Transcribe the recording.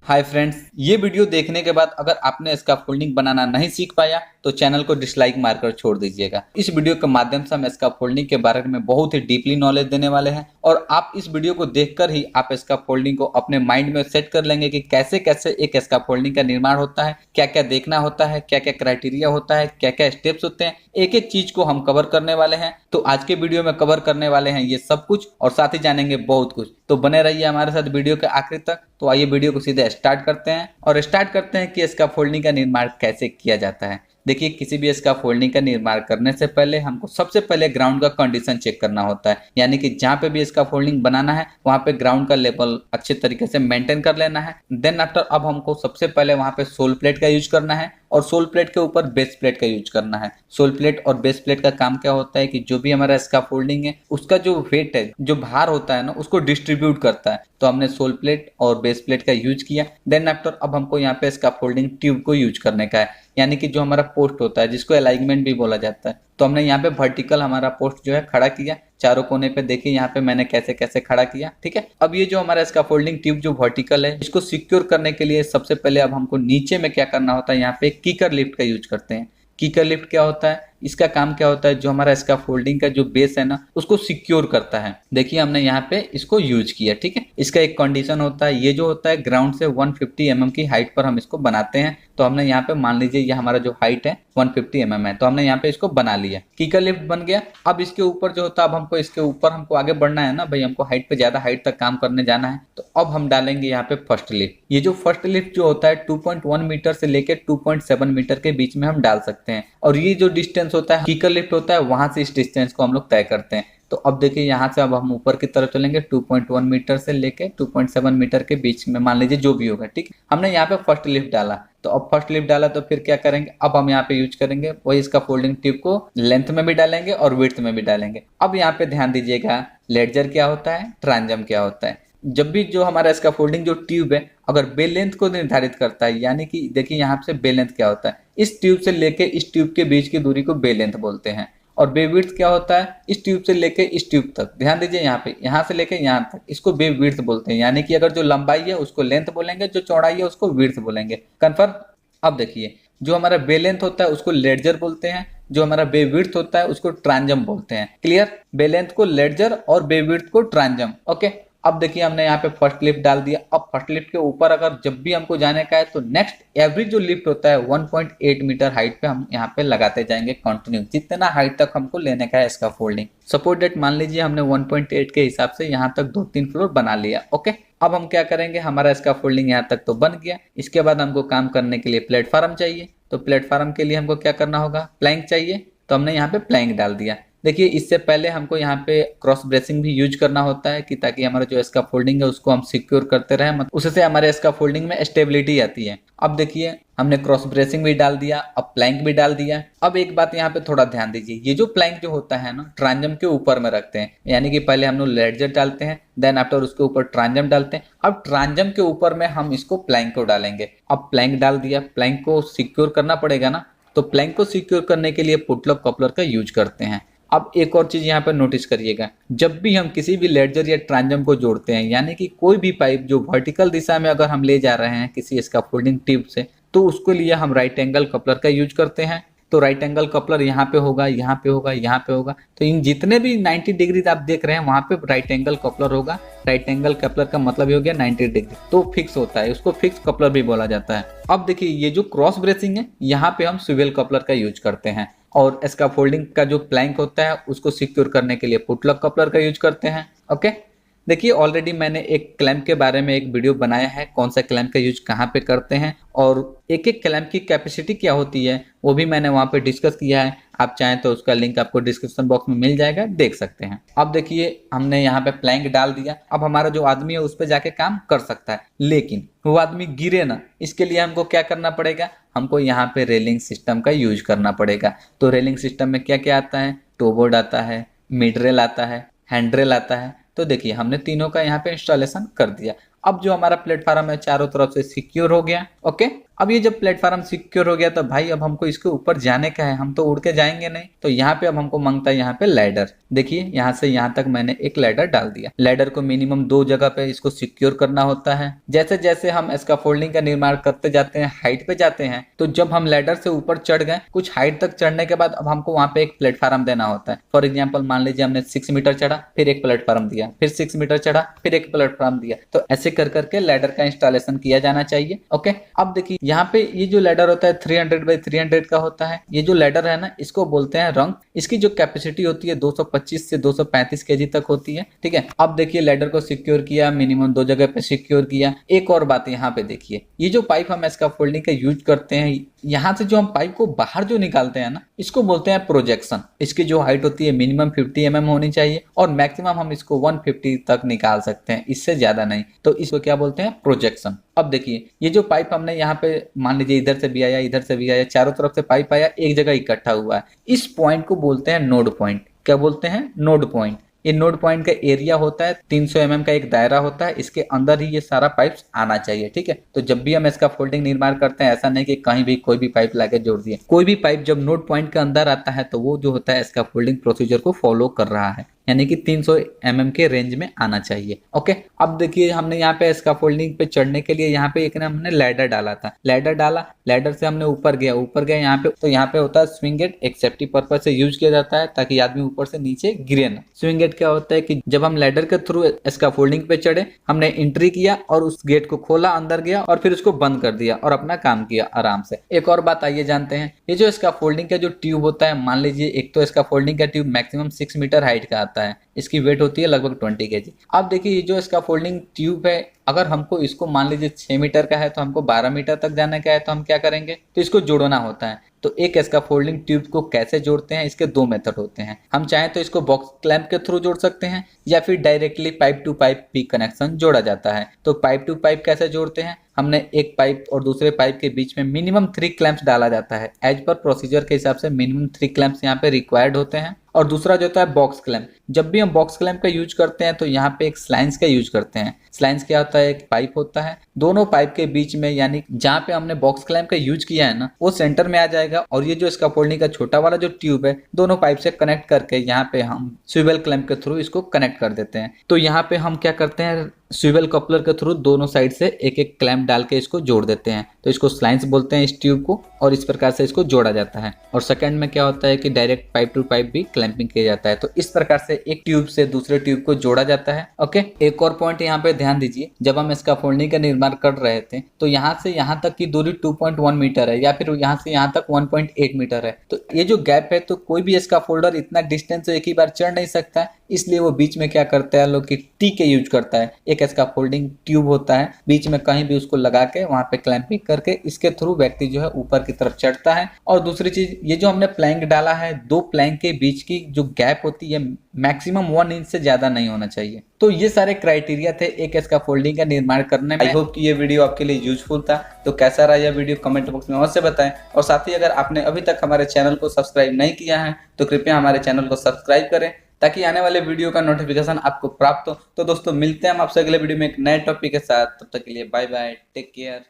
Hi friends, ये video देखने के बाद अगर आपने इसका फोल्डिंग बनाना नहीं सीख पाया तो चैनल को डिसलाइक मारकर छोड़ दीजिएगा। इस वीडियो के माध्यम से हम इसका फोल्डिंग के बारे में बहुत ही डीपली नॉलेज देने वाले हैं और आप इस वीडियो को देखकर ही आप इसका फोल्डिंग को अपने माइंड में सेट कर लेंगे कि कैसे कैसे एक इसका फोल्डिंग का निर्माण होता है, क्या क्या देखना होता है, क्या क्या क्राइटेरिया होता है, क्या क्या स्टेप्स होते हैं। एक एक चीज को हम कवर करने वाले हैं। तो आज के वीडियो में कवर करने वाले हैं ये सब कुछ और साथ ही जानेंगे बहुत कुछ। तो बने रहिए हमारे साथ वीडियो के आखिर तक। तो आइए वीडियो को सीधे स्टार्ट करते हैं और स्टार्ट करते हैं कि इसका फोल्डिंग का निर्माण कैसे किया जाता है। देखिए, किसी भी इसका फोल्डिंग का निर्माण करने से पहले हमको सबसे पहले ग्राउंड का कंडीशन चेक करना होता है, यानी कि जहाँ पे भी इसका फोल्डिंग बनाना है वहाँ पे ग्राउंड का लेवल अच्छे तरीके से मेंटेन कर लेना है। देन आफ्टर अब हमको सबसे पहले वहाँ पे सोल प्लेट का यूज करना है और सोल प्लेट के ऊपर बेस प्लेट का यूज करना है। सोल प्लेट और बेस प्लेट का काम क्या होता है कि जो भी हमारा इसका फोल्डिंग है उसका जो वेट है, जो भार होता है ना, उसको डिस्ट्रीब्यूट करता है। तो हमने सोल प्लेट और बेस प्लेट का यूज किया। देन आफ्टर अब हमको यहाँ पे इसका फोल्डिंग ट्यूब को यूज करने का है, यानी कि जो हमारा पोस्ट होता है जिसको अलाइनमेंट भी बोला जाता है। तो हमने यहाँ पे वर्टिकल हमारा पोस्ट जो है खड़ा किया चारों कोने पे। देखिए यहाँ पे मैंने कैसे कैसे खड़ा किया, ठीक है। अब ये जो हमारा इसका फोल्डिंग ट्यूब जो वर्टिकल है, इसको सिक्योर करने के लिए सबसे पहले अब हमको नीचे में क्या करना होता है, यहाँ पे कीकर लिफ्ट का यूज करते हैं। कीकर लिफ्ट क्या होता है, इसका काम क्या होता है, जो हमारा इसका फोल्डिंग का जो बेस है ना उसको सिक्योर करता है। देखिए हमने यहाँ पे इसको यूज किया, ठीक है। इसका एक कंडीशन होता है, ये जो होता है ग्राउंड से 150 mm की हाइट पर हम इसको बनाते हैं। तो हमने यहाँ पे मान लीजिए ये हमारा जो हाइट है 150 mm है, तो हमने यहाँ पे इसको बना लिया, कीकर लिफ्ट बन गया। अब इसके ऊपर जो होता है, अब हमको इसके ऊपर हमको आगे बढ़ना है ना भाई, हमको हाइट पे ज्यादा हाइट तक काम करने जाना है। तो अब हम डालेंगे यहाँ पे फर्स्ट लिफ्ट। ये जो फर्स्ट लिफ्ट जो होता है 2.1 मीटर से लेकर 2.7 मीटर के बीच में हम डाल सकते हैं। और ये जो डिस्टेंस होता है कीकर लिफ्ट होता है, वहां से इस डिस्टेंस को हम लोग तय करते हैं। तो अब देखिए यहाँ से अब हम ऊपर की तरफ चलेंगे 2.1 मीटर से लेके 2.7 मीटर के बीच में, मान लीजिए जो भी होगा, ठीक। हमने यहाँ पे फर्स्ट लिफ्ट डाला। तो अब फर्स्ट लिफ्ट डाला तो फिर क्या करेंगे, अब हम यहाँ पे यूज करेंगे वही इसका फोल्डिंग ट्यूब को लेंथ में भी डालेंगे और विड्थ में भी डालेंगे। अब यहाँ पे ध्यान दीजिएगा, लेडजर क्या होता है, ट्रांजम क्या होता है। जब भी जो हमारा इसका फोल्डिंग जो ट्यूब है अगर बे लेंथ को निर्धारित करता है, यानी कि देखिए यहाँ से बे लेंथ क्या होता है, इस ट्यूब से लेके इस ट्यूब के बीच की दूरी को बे लेंथ बोलते हैं। और बे विड्थ क्या होता है, इस ट्यूब से लेके इस ट्यूब तक, ध्यान दीजिए यहाँ पे, यहाँ से लेके यहाँ तक, इसको बे विड्थ बोलते हैं। यानी कि अगर जो लंबाई है उसको लेंथ बोलेंगे, जो चौड़ाई है उसको विड्थ बोलेंगे। कन्फर्म। अब देखिए, जो हमारा बे लेंथ होता है उसको लेडजर बोलते हैं, जो हमारा बे विड्थ होता है उसको ट्रांजम बोलते हैं। क्लियर। बे लेंथ को लेडजर और बे विड्थ को ट्रांजम। ओके। अब देखिए हमने यहाँ पे फर्स्ट लिफ्ट डाल दिया। अब फर्स्ट लिफ्ट के ऊपर अगर जब भी हमको जाने का है तो नेक्स्ट एवरेज जो लिफ्ट होता है 1.8 मीटर हाइट पे हम यहाँ पे लगाते जाएंगे कंटिन्यू, जितना हाइट तक हमको लेने का है इसका फोल्डिंग। सपोज दैट मान लीजिए हमने 1.8 के हिसाब से यहाँ तक 2-3 फ्लोर बना लिया। ओके। अब हम क्या करेंगे, हमारा इसका फोल्डिंग यहाँ तक तो बन गया। इसके बाद हमको काम करने के लिए प्लेटफॉर्म चाहिए। तो प्लेटफॉर्म के लिए हमको क्या करना होगा, प्लैंक चाहिए। तो हमने यहाँ पे प्लैंक डाल दिया। देखिए इससे पहले हमको यहाँ पे क्रॉस ब्रेसिंग भी यूज करना होता है कि ताकि हमारा जो इसका फोल्डिंग है उसको हम सिक्योर करते रहे, मतलब उससे हमारे इसका फोल्डिंग में स्टेबिलिटी आती है। अब देखिए हमने क्रॉस ब्रेसिंग भी डाल दिया, अब प्लैंक भी डाल दिया। अब एक बात यहाँ पे थोड़ा ध्यान दीजिए, ये जो प्लैंक जो होता है ना ट्रांजम के ऊपर में रखते हैं, यानी कि पहले हम लोग लेडजर डालते हैं, देन आफ्टर उसके ऊपर ट्रांजम डालते हैं। अब ट्रांजम के ऊपर में हम इसको प्लैंक को डालेंगे। अब प्लैंक डाल दिया, प्लैंक को सिक्योर करना पड़ेगा ना, तो प्लैंक को सिक्योर करने के लिए पुटलॉक कपलर का यूज करते हैं। अब एक और चीज यहाँ पर नोटिस करिएगा, जब भी हम किसी भी लेडजर या ट्रांजम को जोड़ते हैं, यानी कि कोई भी पाइप जो वर्टिकल दिशा में अगर हम ले जा रहे हैं किसी इसका फोल्डिंग ट्यूब से, तो उसके लिए हम राइट एंगल कपलर का यूज करते हैं। तो राइट एंगल कपलर यहाँ पे होगा, यहाँ पे होगा, यहाँ पे होगा। तो इन जितने भी 90 डिग्री आप देख रहे हैं वहां पे राइट एंगल कपलर होगा। राइट एंगल कपलर का मतलब हो गया 90 डिग्री, तो फिक्स होता है, उसको फिक्स कपलर भी बोला जाता है। अब देखिए ये जो क्रॉस ब्रेसिंग है यहाँ पे हम स्विवेल कपलर का यूज करते हैं और इसका फोल्डिंग का जो प्लैंक होता है उसको सिक्योर करने के लिए पुटलॉक कपलर का यूज करते हैं। ओके। देखिए ऑलरेडी मैंने एक क्लैंप के बारे में एक वीडियो बनाया है, कौन सा क्लैंप का यूज कहाँ पे करते हैं और एक एक क्लैंप की कैपेसिटी क्या होती है वो भी मैंने वहाँ पे डिस्कस किया है। आप चाहें तो उसका लिंक आपको डिस्क्रिप्शन बॉक्स में मिल जाएगा, देख सकते हैं। अब देखिए हमने यहाँ पे प्लैंक डाल दिया। अब हमारा जो आदमी है उस पर जाके काम कर सकता है, लेकिन वो आदमी गिरे ना, इसके लिए हमको क्या करना पड़ेगा, हमको यहाँ पे रेलिंग सिस्टम का यूज करना पड़ेगा। तो रेलिंग सिस्टम में क्या क्या आता है, टो बोर्ड आता है, मिड रेल आता है, हैंड रेल आता है। तो देखिए हमने तीनों का यहाँ पे इंस्टॉलेशन कर दिया। अब जो हमारा प्लेटफॉर्म है चारों तरफ से सिक्योर हो गया। ओके, अब ये जब प्लेटफॉर्म सिक्योर हो गया तो भाई अब हमको इसके ऊपर जाने का है, हम तो उड़ के जाएंगे नहीं। तो यहाँ पे अब हमको मांगता है यहाँ पे लैडर। देखिए यहाँ से यहाँ तक मैंने एक लैडर डाल दिया। लैडर को मिनिमम 2 जगह पे इसको सिक्योर करना होता है। जैसे जैसे हम स्कैफोल्डिंग का निर्माण करते जाते हैं, हाइट पे जाते हैं, तो जब हम लैडर से ऊपर चढ़ गए कुछ हाइट तक चढ़ने के बाद अब हमको वहां पे एक प्लेटफॉर्म देना होता है। फॉर एग्जाम्पल मान लीजिए हमने 6 मीटर चढ़ा, फिर एक प्लेटफॉर्म दिया, फिर 6 मीटर चढ़ा, फिर एक प्लेटफॉर्म दिया। तो ऐसे कर करके लैडर का इंस्टॉलेशन किया जाना चाहिए। ओके, अब देखिए यहाँ पे ये जो लैडर होता है 300 बाई 300 का होता है। ये जो लैडर है ना इसको बोलते हैं रंग। इसकी जो कैपेसिटी होती है 225 से 235 केजी तक होती है। ठीक है, अब देखिए लैडर को सिक्योर किया, मिनिमम 2 जगह पे सिक्योर किया। एक और बात यहाँ पे देखिए, ये जो पाइप हम स्कैफोल्डिंग का यूज करते हैं, यहाँ से जो हम पाइप को बाहर जो निकालते हैं ना इसको बोलते हैं प्रोजेक्शन। इसकी जो हाइट होती है मिनिमम 50 mm होनी चाहिए और मैक्सिमम हम इसको 150 तक निकाल सकते हैं, इससे ज्यादा नहीं। तो इसको क्या बोलते हैं? प्रोजेक्शन। अब देखिए ये जो पाइप हमने यहाँ पे मान लीजिए इधर से भी आया, इधर से भी आया, चारों तरफ से पाइप आया, एक जगह इकट्ठा हुआ है। इस पॉइंट को बोलते हैं नोड पॉइंट। क्या बोलते हैं? Node point. ये नोड पॉइंट का एरिया होता है 300 mm का एक दायरा होता है, इसके अंदर ही ये सारा पाइप्स आना चाहिए। ठीक है, तो जब भी हम इसका फोल्डिंग निर्माण करते हैं ऐसा नहीं कि कहीं भी कोई भी पाइप लाके जोड़ दिए। कोई भी पाइप जब नोड पॉइंट के अंदर आता है तो वो जो होता है इसका फोल्डिंग प्रोसीजर को फॉलो कर रहा है, यानी कि 300 mm के रेंज में आना चाहिए। ओके, अब देखिए हमने यहाँ पे स्कैफोल्डिंग पे चढ़ने के लिए यहाँ पे एक हमने लैडर डाला था। लैडर डाला, लैडर से हमने ऊपर गया यहाँ पे। तो यहाँ पे होता है स्विंग गेट, एक सेफ्टी पर्पज से यूज किया जाता है ताकि आदमी ऊपर से नीचे गिरे ना। स्विंग गेट क्या होता है कि जब हम लैडर के थ्रू स्कैफोल्डिंग पे चढ़े, हमने एंट्री किया और उस गेट को खोला, अंदर गया और फिर उसको बंद कर दिया और अपना काम किया आराम से। एक और बात आइए जानते हैं, ये जो स्कैफोल्डिंग का जो ट्यूब होता है, मान लीजिए एक तो स्कैफोल्डिंग का ट्यूब मैक्सिमम 6 मीटर हाइट का आता है, इसकी वेट होती है लगभग 20 kg। अब देखिए ये जो स्कैफोल्डिंग ट्यूब है, अगर हमको इसको मान लीजिए 6 मीटर का है तो हमको 12 मीटर तक जाने का है, तो हम क्या करेंगे? तो इसको जोड़ना होता है। तो एक स्कैफोल्डिंग ट्यूब को कैसे जोड़ते हैं, इसके 2 मेथड होते हैं। हम चाहें तो इसको बॉक्स क्लैंप के थ्रू जोड़ सकते हैं या फिर डायरेक्टली पाइप टू पाइप भी कनेक्शन जोड़ा जाता है। तो पाइप टू पाइप कैसे जोड़ते हैं? हमने एक पाइप और दूसरे पाइप के बीच में मिनिमम 3 क्लैंप्स डाला जाता है। एज पर प्रोसीजर के हिसाब से मिनिमम 3 क्लैंप्स यहाँ पे रिक्वायर्ड होते हैं। और दूसरा जो होता है बॉक्स क्लैंप। जब भी हम बॉक्स क्लैंप का यूज करते हैं तो यहाँ पे एक स्लाइंस का यूज करते हैं। स्लाइंस क्या होता है? एक पाइप होता है, दोनों पाइप के बीच में, यानी जहाँ पे हमने बॉक्स क्लैंप का यूज किया है ना वो सेंटर में आ जाएगा और ये जो स्कैफोल्डिंग का छोटा वाला जो ट्यूब है दोनों पाइप से कनेक्ट करके यहाँ पे हम स्विवेल क्लैंप के थ्रू इसको कनेक्ट कर देते हैं। तो यहाँ पे हम क्या करते हैं, स्विवेल कपलर के थ्रू दोनों साइड से एक एक क्लैंप डाल के इसको जोड़ देते हैं। तो इसको स्लाइंस बोलते हैं इस ट्यूब को, और इस प्रकार से इसको जोड़ा जाता है। और सेकंड में क्या होता है कि डायरेक्ट पाइप टू पाइप भी क्लैंपिंग किया जाता है। तो इस प्रकार से एक ट्यूब से दूसरे ट्यूब को जोड़ा जाता है। ओके, एक और पॉइंट यहाँ पे ध्यान दीजिए, जब हम स्कैफोल्डिंग का निर्माण कर रहे थे तो यहाँ से यहाँ तक की दूरी 2.1 मीटर है या फिर यहाँ से यहाँ तक 1.8 मीटर है। तो ये जो गैप है, तो कोई भी स्कैफोल्डर इतना डिस्टेंस एक ही बार चढ़ नहीं सकता है, इसलिए वो बीच में क्या करता है लोग कि टी के यूज करता है। एक स्कैफोल्डिंग ट्यूब होता है, बीच में कहीं भी उसको लगा के वहां पे क्लैंपिंग करके इसके थ्रू व्यक्ति जो है ऊपर की तरफ चढ़ता है। और दूसरी चीज, ये जो हमने प्लैंक डाला है, 2 प्लैंक के बीच की जो गैप होती है मैक्सिमम 1 इंच से ज्यादा नहीं होना चाहिए। तो ये सारे क्राइटेरिया थे एक स्कैफोल्डिंग का निर्माण करने में। आई होप कि ये वीडियो आपके लिए यूजफुल था। तो कैसा रहा यह वीडियो कमेंट बॉक्स में अवश्य बताएं। और साथ ही अगर आपने अभी तक हमारे चैनल को सब्सक्राइब नहीं किया है तो कृपया हमारे चैनल को सब्सक्राइब करें ताकि आने वाले वीडियो का नोटिफिकेशन आपको प्राप्त हो। तो दोस्तों मिलते हैं हम आपसे अगले वीडियो में एक नए टॉपिक के साथ। तब तक के लिए बाय बाय, टेक केयर।